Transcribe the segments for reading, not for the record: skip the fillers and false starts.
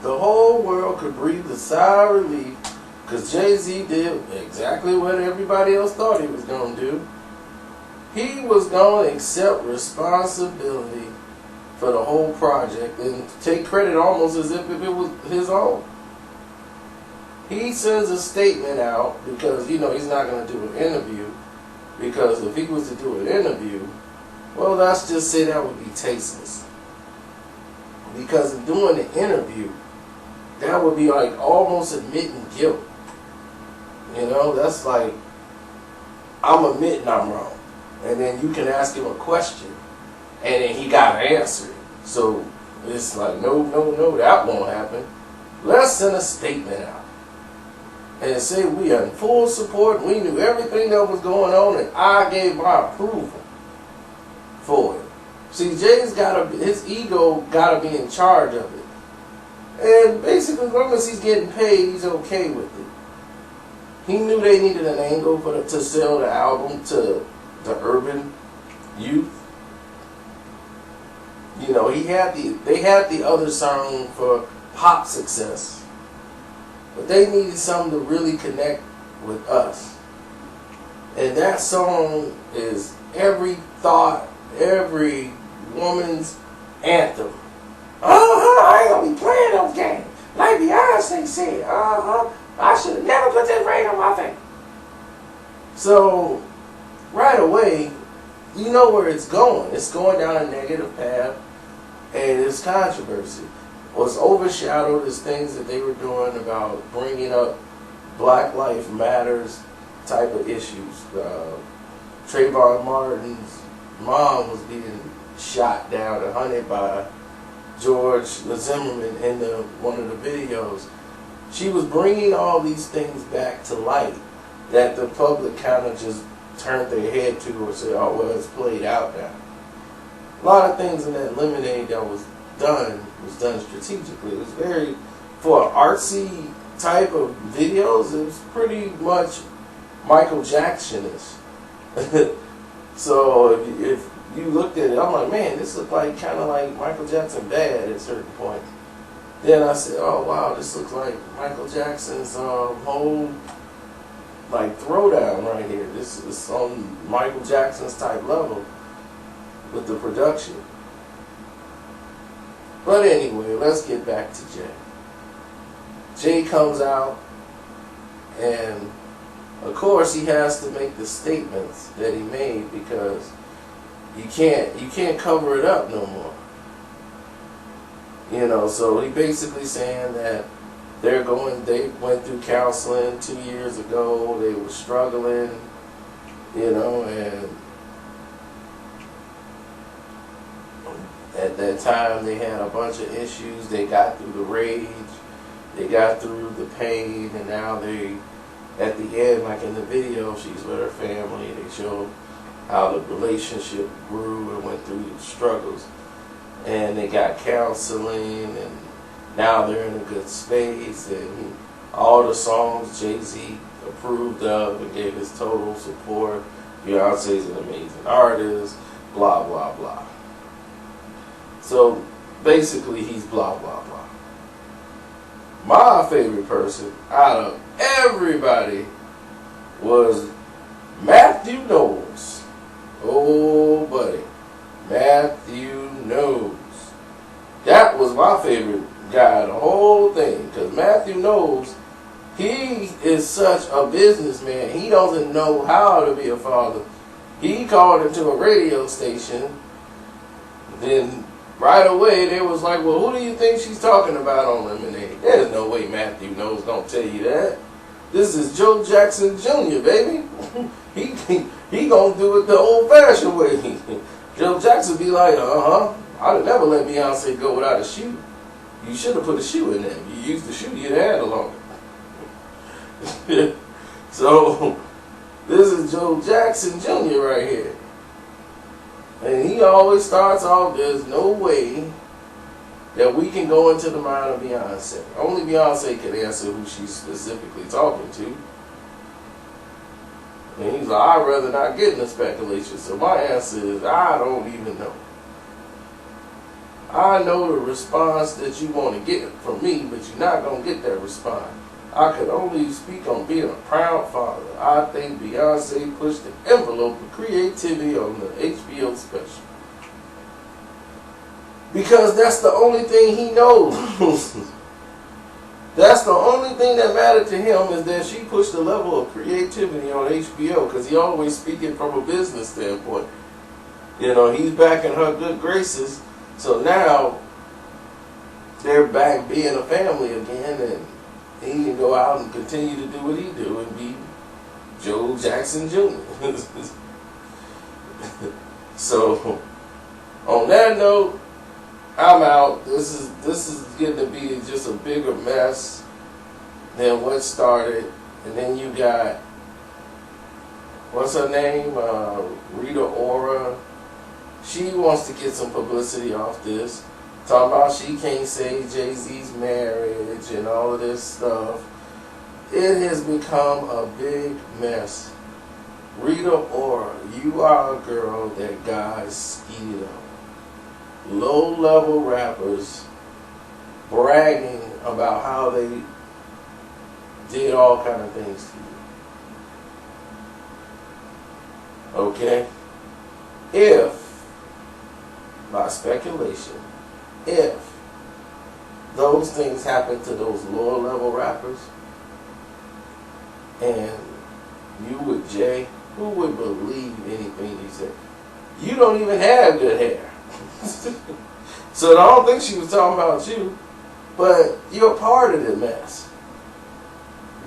the whole world could breathe a sigh of relief because Jay-Z did exactly what everybody else thought he was going to do. He was going to accept responsibility for the whole project and take credit almost as if it was his own. He sends a statement out because, he's not going to do an interview, because if he was to do an interview, well, let's just say that would be tasteless. Because in doing the interview, that would be like almost admitting guilt. That's like, I'm admitting I'm wrong. And then you can ask him a question, and then he got to answer it. So it's like, no, that won't happen. Let's send a statement out and say we are in full support. We knew everything that was going on, and I gave my approval for it. See, his ego gotta be in charge of it. And basically, as long as he's getting paid, he's okay with it. He knew they needed an angle to sell the album to the urban youth. They had the other song for pop success, but they needed something to really connect with us. And that song is every thought, every woman's anthem. I ain't gonna be playing those games. Like Beyonce said, I should have never put this ring on my finger. So, right away, you know where it's going. It's going down a negative path, and it's controversy. What's overshadowed is things that they were doing about bringing up Black Lives Matters type of issues. Trayvon Martin's mom was being shot down and hunted by George Zimmerman in one of the videos. She was bringing all these things back to light that the public kind of just turned their head to or said, oh, well, it's played out now. A lot of things in that Lemonade that was done strategically. It was very, for an artsy type of videos, it was pretty much Michael Jackson-ish. So if you looked at it, I'm like, man, this looked like kind of like Michael Jackson bad at certain points. Then I said, oh wow, this looks like Michael Jackson's whole like throwdown right here. This is on Michael Jackson's type level with the production. But anyway, let's get back to Jay. Jay comes out, and of course he has to make the statements that he made because you can't cover it up no more. So he basically saying that they went through counseling 2 years ago, they were struggling, and at that time they had a bunch of issues. They got through the rage, they got through the pain, and now they, at the end, like in the video, she's with her family. They show how the relationship grew and went through the struggles. And they got counseling, and now they're in a good space. And all the songs Jay-Z approved of and gave his total support. Beyonce's an amazing artist, blah, blah, blah. So basically, he's blah, blah, blah. My favorite person out of everybody was Mathew Knowles. Oh, buddy. Mathew Knowles. That was my favorite guy, the whole thing. Because Mathew Knowles, he is such a businessman. He doesn't know how to be a father. He called into a radio station. Then right away, they was like, well, who do you think she's talking about on Lemonade? There's no way Mathew Knowles gonna tell you that. This is Joe Jackson Jr., baby. He gonna do it the old-fashioned way. Joe Jackson be like, I'd have never let Beyonce go without a shoe. You should have put a shoe in there. If you used the shoe, you'd have had it longer. So, this is Joe Jackson Jr. right here. And he always starts off, there's no way that we can go into the mind of Beyonce. Only Beyonce can answer who she's specifically talking to. And he's like, I'd rather not get into speculation. So my answer is, I don't even know. I know the response that you want to get from me, but you're not going to get that response. I could only speak on being a proud father. I think Beyonce pushed the envelope of creativity on the HBO special. Because that's the only thing he knows. That's the only thing that mattered to him, is that she pushed the level of creativity on HBO, because he always speaking from a business standpoint. You know, he's back in her good graces. So now they're back being a family again, and he can go out and continue to do what he do and be Joe Jackson Jr. So on that note, I'm out. This is getting to be just a bigger mess than what started. And then you got, what's her name? Rita Ora. She wants to get some publicity off this. Talking about she can't say Jay-Z's marriage and all of this stuff. It has become a big mess. Rita Ora, you are a girl that guys skeeted on. Low-level rappers bragging about how they did all kind of things to you. Okay? If, by speculation, if those things happen to those lower level rappers, and you with Jay, who would believe anything he said? You don't even have good hair. So I don't think she was talking about you, but you're part of the mess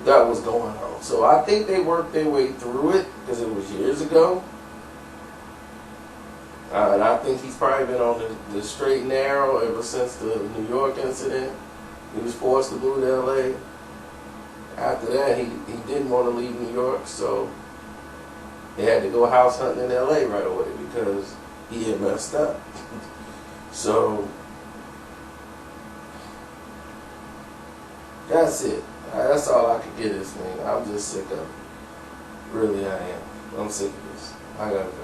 that was going on. So I think they worked their way through it, because it was years ago. And I think he's probably been on the straight and narrow ever since the New York incident. He was forced to move to LA. After that, he didn't want to leave New York, so they had to go house hunting in LA right away because he had messed up. So that's it. That's all I could get this thing. I'm just sick of it. Really, I am. I'm sick of this. I gotta go.